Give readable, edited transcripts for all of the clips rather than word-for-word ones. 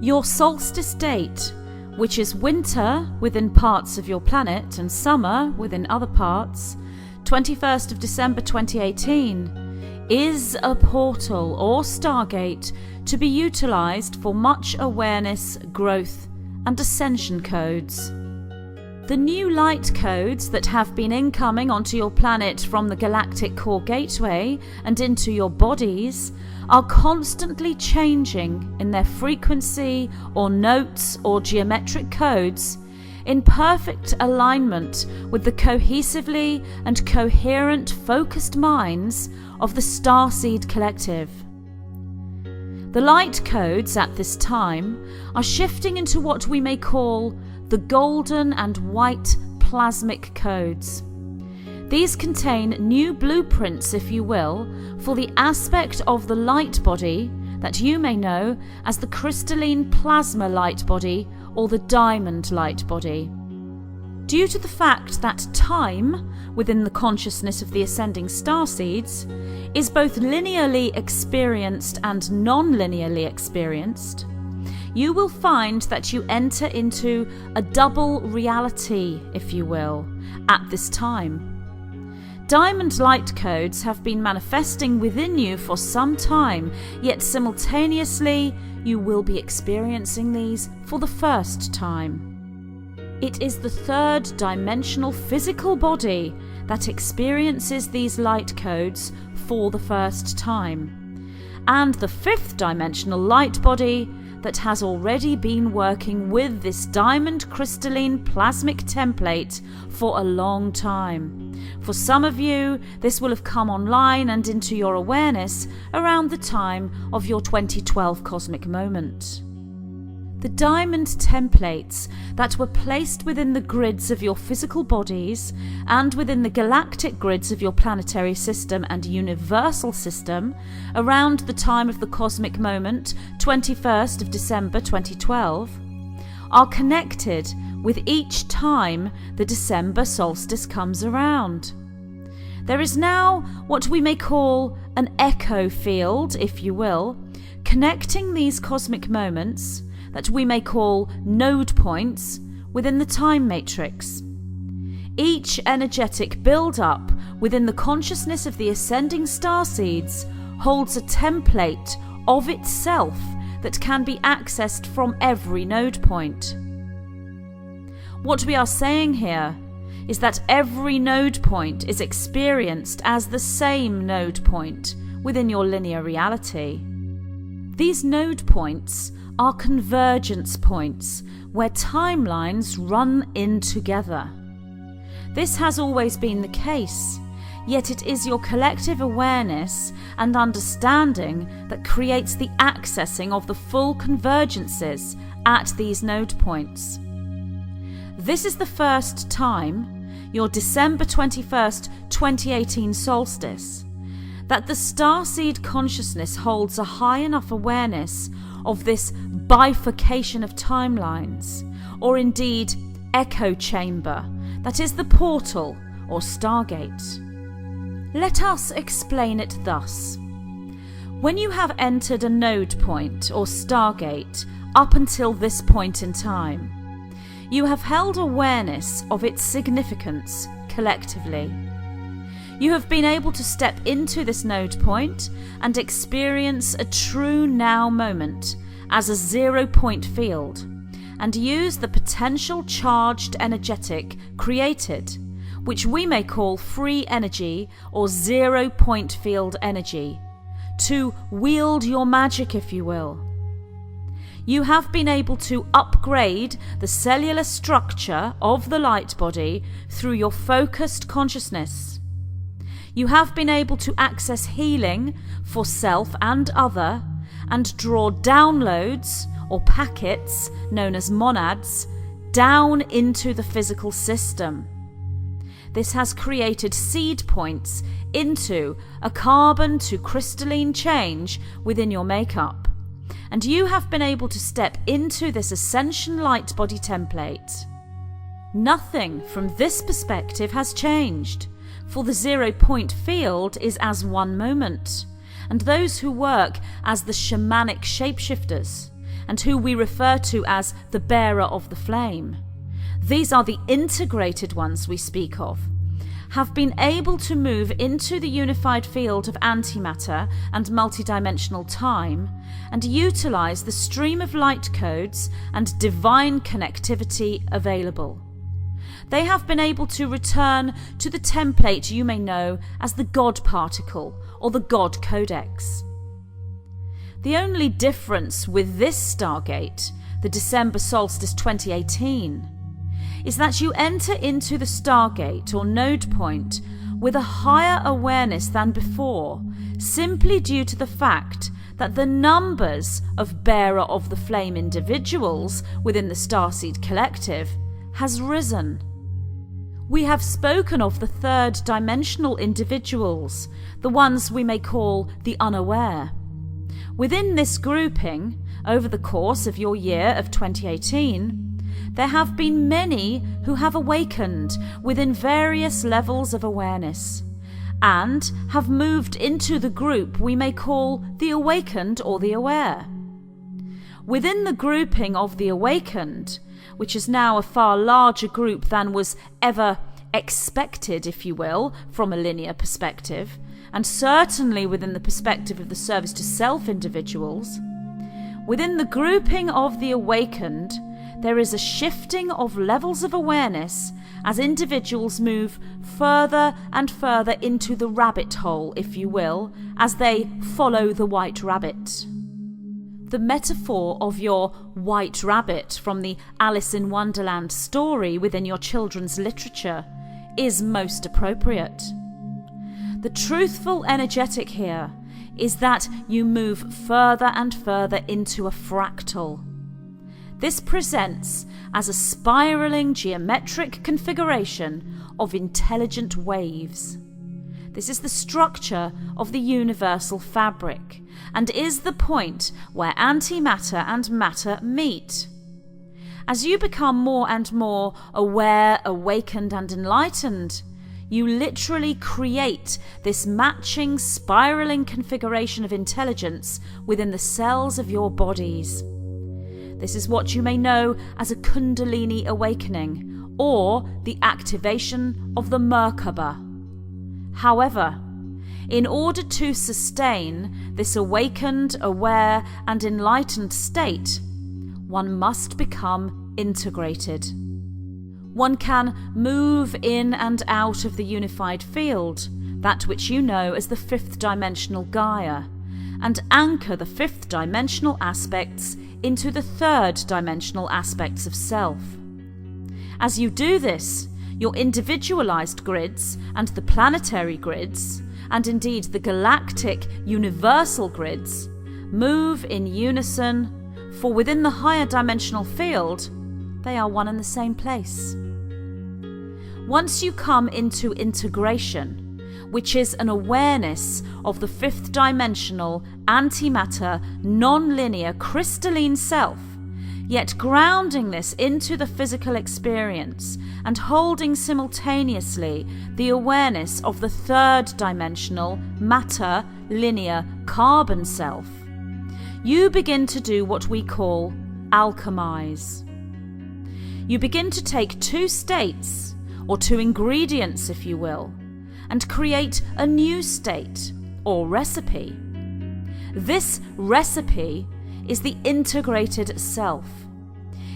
Your solstice date, which is winter within parts of your planet and summer within other parts, 21st of December 2018, is a portal or stargate to be utilised for much awareness, growth and ascension codes. The new light codes that have been incoming onto your planet from the galactic core gateway and into your bodies are constantly changing in their frequency or notes or geometric codes in perfect alignment with the cohesively and coherent focused minds of the Starseed Collective. The light codes at this time are shifting into what we may call the golden and white plasmic codes. These contain new blueprints, if you will, for the aspect of the light body that you may know as the crystalline plasma light body or the diamond light body. Due to the fact that time, within the consciousness of the ascending starseeds, is both linearly experienced and non-linearly experienced, you will find that you enter into a double reality, if you will, at this time. Diamond light codes have been manifesting within you for some time, yet simultaneously you will be experiencing these for the first time. It is the third dimensional physical body that experiences these light codes for the first time, and the fifth dimensional light body that has already been working with this diamond crystalline plasmic template for a long time. For some of you, this will have come online and into your awareness around the time of your 2012 cosmic moment. The diamond templates that were placed within the grids of your physical bodies and within the galactic grids of your planetary system and universal system around the time of the cosmic moment, 21st of December 2012, are connected with each time the December solstice comes around. There is now what we may call an echo field, if you will, connecting these cosmic moments that we may call node points within the time matrix. Each energetic build-up within the consciousness of the ascending starseeds holds a template of itself that can be accessed from every node point. What we are saying here is that every node point is experienced as the same node point within your linear reality. These node points are convergence points where timelines run in together. This has always been the case, yet it is your collective awareness and understanding that creates the accessing of the full convergences at these node points. This is the first time, your December 21st, 2018 solstice, that the starseed consciousness holds a high enough awareness of this bifurcation of timelines, or indeed echo chamber, that is the portal or stargate. Let us explain it thus. When you have entered a node point or stargate up until this point in time, you have held awareness of its significance collectively. You have been able to step into this node point and experience a true now moment as a 0 point field and use the potential charged energetic created, which we may call free energy or 0 point field energy, to wield your magic, if you will. You have been able to upgrade the cellular structure of the light body through your focused consciousness. You have been able to access healing for self and other and draw downloads or packets known as monads down into the physical system. This has created seed points into a carbon to crystalline change within your makeup, and you have been able to step into this ascension light body template. Nothing from this perspective has changed, for the 0 point field is as one moment, and those who work as the shamanic shapeshifters and who we refer to as the bearer of the flame, these are the integrated ones we speak of, have been able to move into the unified field of antimatter and multidimensional time and utilize the stream of light codes and divine connectivity available. They have been able to return to the template you may know as the God particle or the God codex. The only difference with this Stargate, the December solstice 2018, is that you enter into the Stargate or node point with a higher awareness than before, simply due to the fact that the numbers of bearer of the flame individuals within the Starseed Collective has risen. We have spoken of the third dimensional individuals, the ones we may call the unaware. Within this grouping, over the course of your year of 2018, there have been many who have awakened within various levels of awareness and have moved into the group we may call the awakened or the aware. Within the grouping of the awakened, which is now a far larger group than was ever expected, if you will, from a linear perspective, and certainly within the perspective of the service to self individuals, within the grouping of the awakened, there is a shifting of levels of awareness as individuals move further and further into the rabbit hole, if you will, as they follow the white rabbit. The metaphor of your white rabbit from the Alice in Wonderland story within your children's literature is most appropriate. The truthful energetic here is that you move further and further into a fractal. This presents as a spiraling geometric configuration of intelligent waves. This is the structure of the universal fabric and is the point where antimatter and matter meet. As you become more and more aware, awakened and enlightened, you literally create this matching spiraling configuration of intelligence within the cells of your bodies. This is what you may know as a Kundalini awakening or the activation of the MerKaBah. However, in order to sustain this awakened, aware and enlightened state, one must become integrated. One can move in and out of the unified field, that which you know as the fifth dimensional Gaia, and anchor the fifth dimensional aspects into the third dimensional aspects of self. As you do this, your individualized grids and the planetary grids, and indeed the galactic universal grids, move in unison, for within the higher dimensional field, they are one and the same place. Once you come into integration, which is an awareness of the fifth dimensional, antimatter, non-linear, crystalline self, yet grounding this into the physical experience and holding simultaneously the awareness of the third dimensional, matter, linear, carbon self, you begin to do what we call alchemize. You begin to take two states, or two ingredients if you will, and create a new state or recipe. This recipe is the integrated self.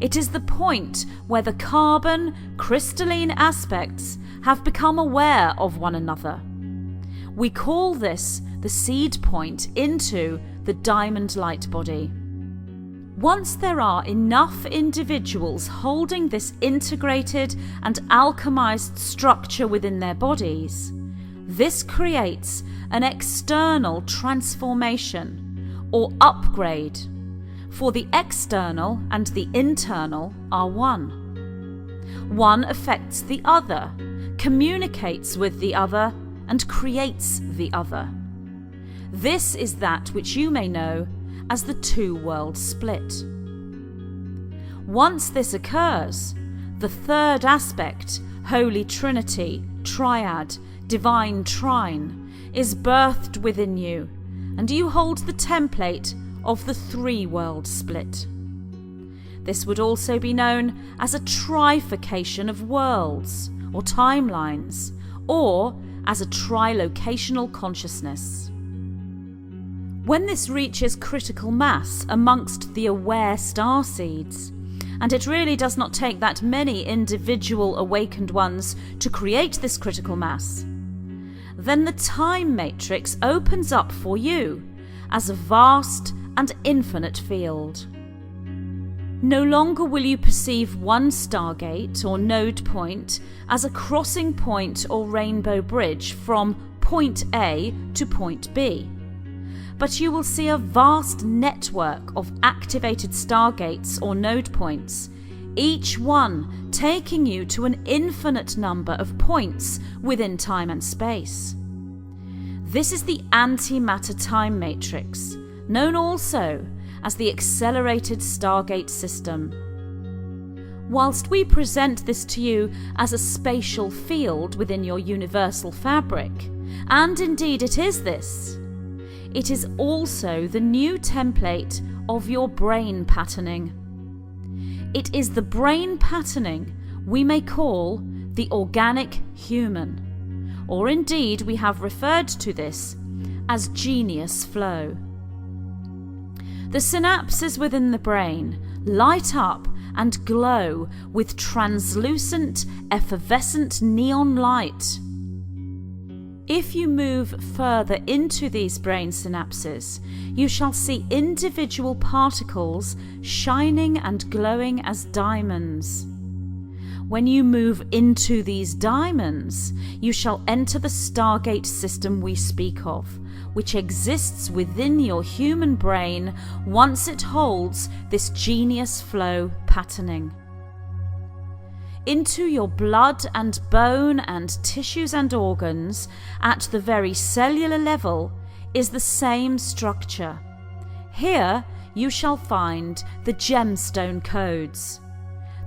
It is the point where the carbon, crystalline aspects have become aware of one another. We call this the seed point into the diamond light body. Once there are enough individuals holding this integrated and alchemized structure within their bodies, this creates an external transformation or upgrade, for the external and the internal are one. One affects the other, communicates with the other, and creates the other. This is that which you may know as the two-world split. Once this occurs, the third aspect, Holy Trinity, Triad, Divine Trine, is birthed within you, and you hold the template of the three-world split. This would also be known as a trifurcation of worlds or timelines, or as a trilocational consciousness. When this reaches critical mass amongst the aware starseeds, and it really does not take that many individual awakened ones to create this critical mass, then the time matrix opens up for you as a vast and infinite field. No longer will you perceive one stargate or node point as a crossing point or rainbow bridge from point A to point B, but you will see a vast network of activated stargates or node points, each one taking you to an infinite number of points within time and space. This is the antimatter time matrix, known also as the Accelerated Stargate System. Whilst we present this to you as a spatial field within your universal fabric, and indeed it is this, it is also the new template of your brain patterning. It is the brain patterning we may call the organic human, or indeed we have referred to this as genius flow. The synapses within the brain light up and glow with translucent, effervescent neon light. If you move further into these brain synapses, you shall see individual particles shining and glowing as diamonds. When you move into these diamonds, you shall enter the Stargate system we speak of, which exists within your human brain once it holds this genius flow patterning. Into your blood and bone and tissues and organs, at the very cellular level, is the same structure. Here you shall find the gemstone codes.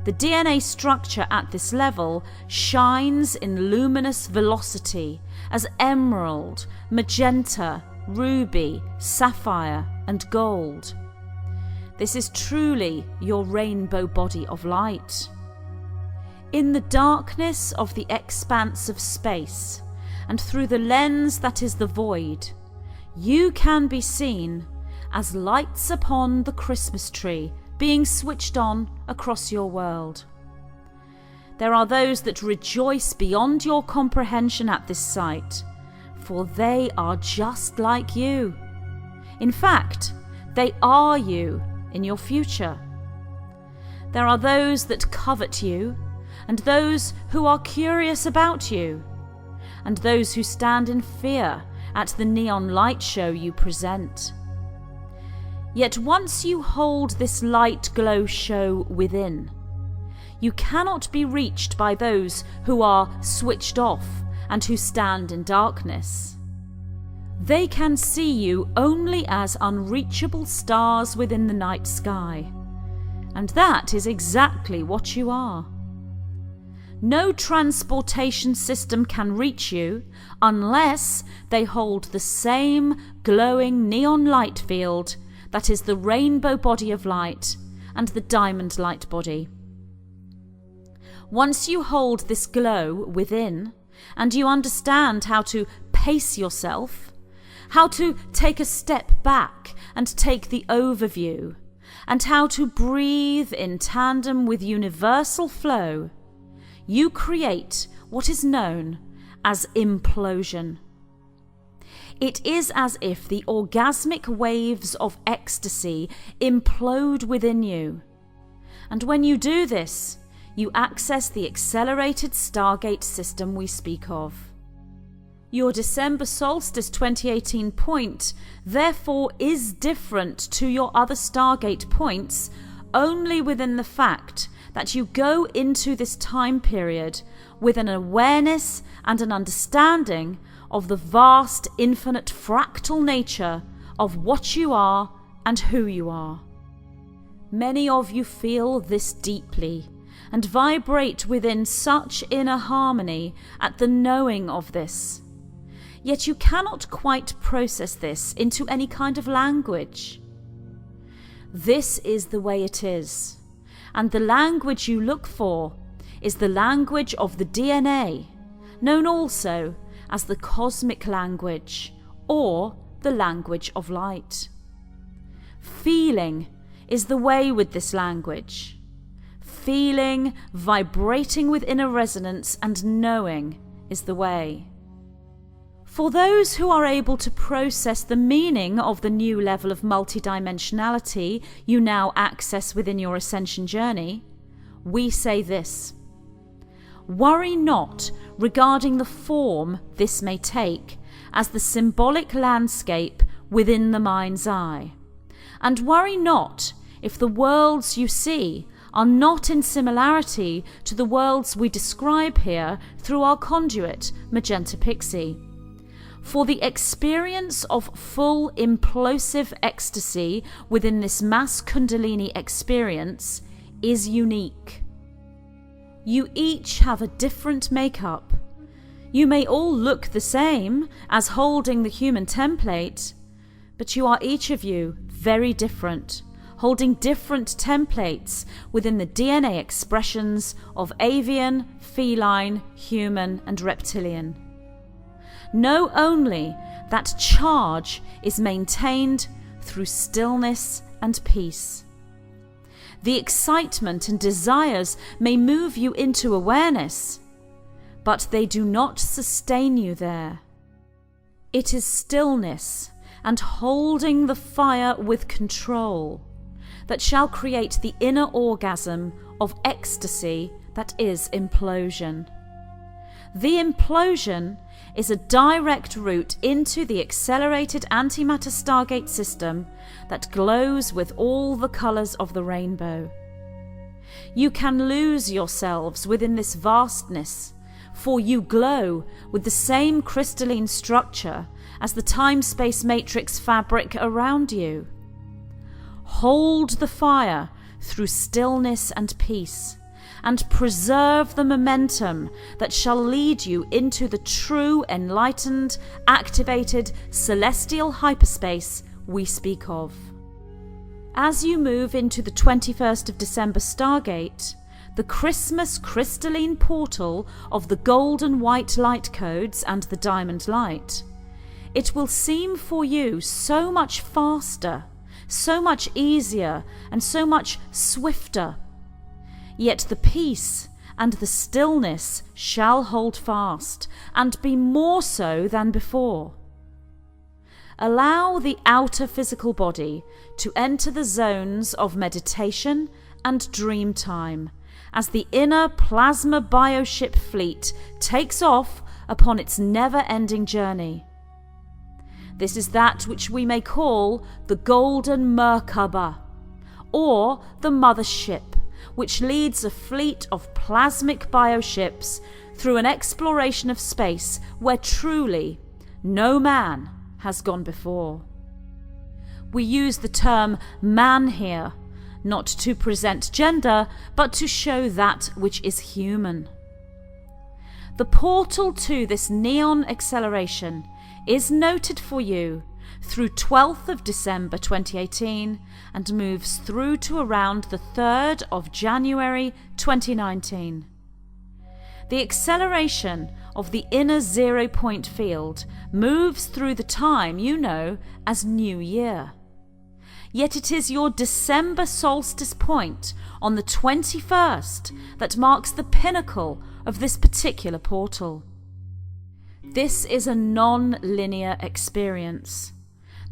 The DNA structure at this level shines in luminous velocity as emerald, magenta, ruby, sapphire, and gold. This is truly your rainbow body of light. In the darkness of the expanse of space, and through the lens that is the void, you can be seen as lights upon the Christmas tree being switched on across your world. There are those that rejoice beyond your comprehension at this sight, for they are just like you. In fact, they are you in your future. There are those that covet you, and those who are curious about you, and those who stand in fear at the neon light show you present. Yet once you hold this light glow show within, you cannot be reached by those who are switched off and who stand in darkness. They can see you only as unreachable stars within the night sky, and that is exactly what you are. No transportation system can reach you unless they hold the same glowing neon light field that is the rainbow body of light and the diamond light body. Once you hold this glow within, and you understand how to pace yourself, how to take a step back and take the overview, and how to breathe in tandem with universal flow, you create what is known as implosion. It is as if the orgasmic waves of ecstasy implode within you. And when you do this, you access the Accelerated Stargate System we speak of. Your December Solstice 2018 point, therefore, is different to your other Stargate points only within the fact that you go into this time period with an awareness and an understanding of the vast, infinite, fractal nature of what you are and who you are. Many of you feel this deeply and vibrate within such inner harmony at the knowing of this. Yet you cannot quite process this into any kind of language. This is the way it is, and the language you look for is the language of the DNA, known also as the cosmic language or the language of light. Feeling is the way with this language. Feeling, vibrating with inner resonance, and knowing is the way. For those who are able to process the meaning of the new level of multidimensionality you now access within your ascension journey, we say this: worry not regarding the form this may take as the symbolic landscape within the mind's eye, and worry not if the worlds you see are not in similarity to the worlds we describe here through our conduit, Magenta Pixie. For the experience of full implosive ecstasy within this mass Kundalini experience is unique. You each have a different makeup. You may all look the same as holding the human template, but you are each of you very different, holding different templates within the DNA expressions of avian, feline, human, and reptilian. Know only that charge is maintained through stillness and peace. The excitement and desires may move you into awareness, but they do not sustain you there. It is stillness and holding the fire with control that shall create the inner orgasm of ecstasy that is implosion. The implosion is a direct route into the accelerated antimatter Stargate system that glows with all the colours of the rainbow. You can lose yourselves within this vastness, for you glow with the same crystalline structure as the time-space matrix fabric around you. Hold the fire through stillness and peace, and preserve the momentum that shall lead you into the true, enlightened, activated, celestial hyperspace we speak of. As you move into the 21st of December Stargate, the Christmas crystalline portal of the golden white light codes and the diamond light, it will seem for you so much faster, so much easier, and so much swifter. Yet the peace and the stillness shall hold fast, and be more so than before. Allow the outer physical body to enter the zones of meditation and dream time as the inner plasma bioship fleet takes off upon its never-ending journey. This is that which we may call the Golden MerKaBah, or the Mothership, which leads a fleet of plasmic bioships through an exploration of space where truly no man has gone before. We use the term man here, not to present gender, but to show that which is human. The portal to this neon acceleration is noted for you through 12th of December 2018 and moves through to around the 3rd of January 2019. The acceleration of the inner 0 point field moves through the time you know as New Year. Yet it is your December solstice point on the 21st that marks the pinnacle of this particular portal. This is a non-linear experience.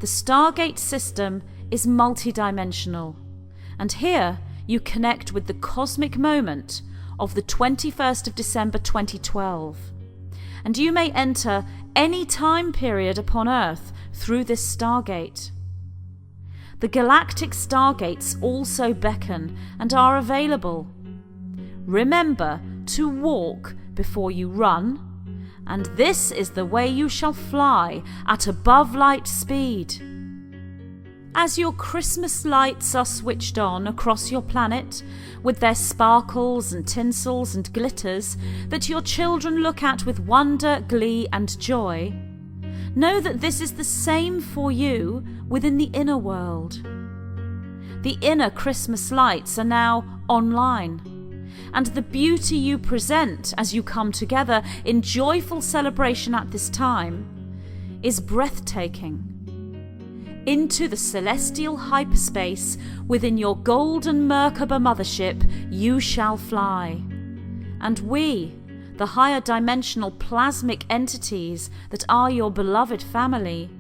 The Stargate system is multidimensional, and here you connect with the cosmic moment of the 21st of December 2012, and you may enter any time period upon Earth through this Stargate. The galactic Stargates also beckon and are available. Remember to walk before you run, and this is the way you shall fly at above light speed. As your Christmas lights are switched on across your planet, with their sparkles and tinsels and glitters that your children look at with wonder, glee and joy, know that this is the same for you within the inner world. The inner Christmas lights are now online, and the beauty you present as you come together in joyful celebration at this time is breathtaking. Into the celestial hyperspace within your Golden MerKaBah Mothership you shall fly, and we, the higher dimensional plasmic entities that are your beloved family,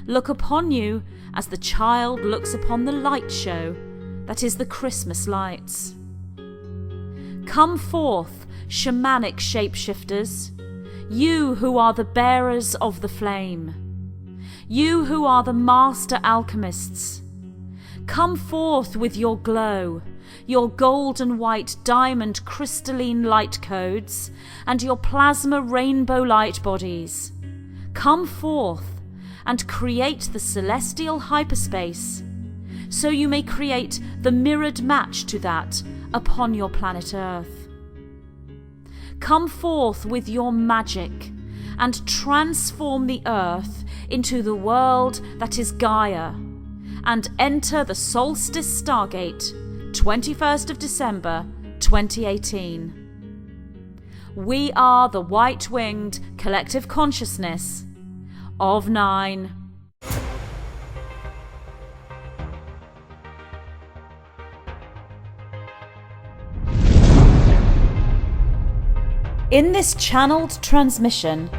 look upon you as the child looks upon the light show that is the Christmas lights. Come forth, shamanic shapeshifters, you who are the bearers of the flame, you who are the master alchemists. Come forth with your glow, your gold and white diamond crystalline light codes, and your plasma rainbow light bodies. Come forth and create the celestial hyperspace, so you may create the mirrored match to that upon your planet Earth. Come forth with your magic and transform the Earth into the world that is Gaia, and enter the Solstice Stargate, 21st of December 2018. We are the white-winged collective consciousness of 9. In this channeled transmission,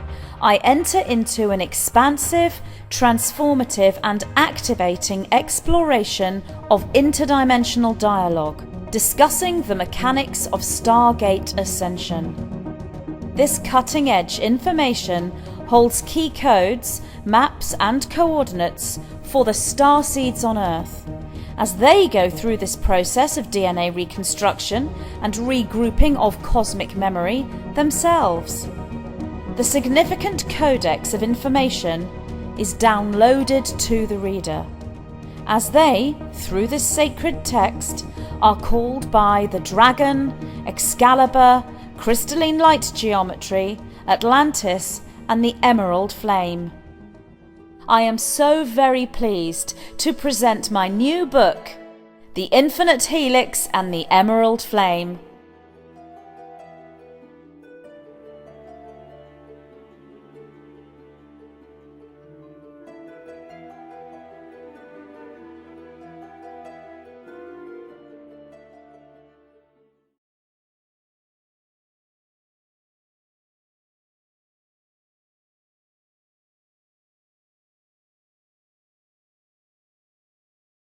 I enter into an expansive, transformative and activating exploration of interdimensional dialogue, discussing the mechanics of Stargate ascension. This cutting-edge information holds key codes, maps and coordinates for the starseeds on Earth, as they go through this process of DNA reconstruction and regrouping of cosmic memory themselves. The significant codex of information is downloaded to the reader, as they, through this sacred text, are called by the Dragon, Excalibur, Crystalline Light Geometry, Atlantis, and the Emerald Flame. I am so very pleased to present my new book, The Infinite Helix and the Emerald Flame.